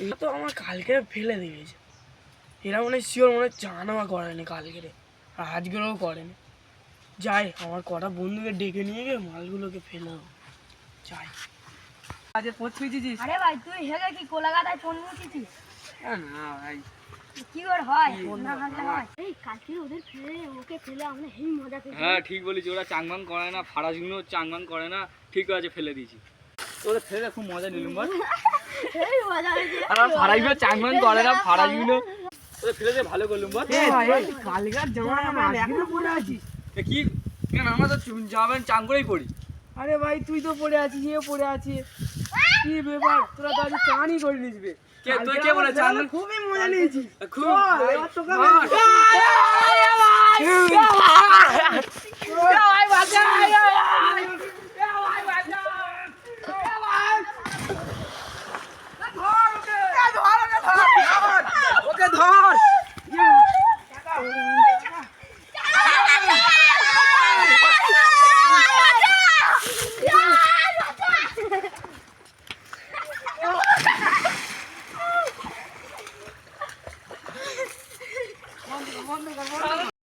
এটা তো আমার কালকে ফেলে দিয়েছে। এরা মনে শিওর মনে চানামা করেনি কালকে, আর আজকেও করেনি। যাই আমার কটা বন্ধুকে ডেকে নিয়ে গিয়ে মালগুলোকে ফেলে দেবো। যাই। আজ পৌঁছেছিস? আরে ভাই তুই হেগে কি কোলাঘাটায় ফোন মুছিস? না ভাই, কি করে হয়? না হাগলে হয়। এই কালকে ওদের ফেলে ওকে ফেলে আমরা হেই মজা পেয়েছি। হ্যাঁ ঠিক বলেছি, ওরা চাংমান করে না, ফারাজগুলো চাংমান করে না, ঠিক আছে ফেলে দিয়েছি। ওরা ফেলে খুব মজা নিলাম বল। এই মজা হয়েছে। আর ফারাজগুলো চাংমান করে না, ফারাজগুলো ওরা ফেলে দিয়ে ভালো করলাম বল। কালকার জামা আমরা এখনো পরে আছিস? কি কেন আমরা তো জামা চাং করেই পড়ি। আরে ভাই তুই তো পড়ে আছিস, এ পড়ে আছিস, কি ব্যাপার? তোরা তো আজ চানই করে নিসবে। কে তুই কে বলে চান? খুবই মজা নিয়েছি। খুব ভাই বাঁচা।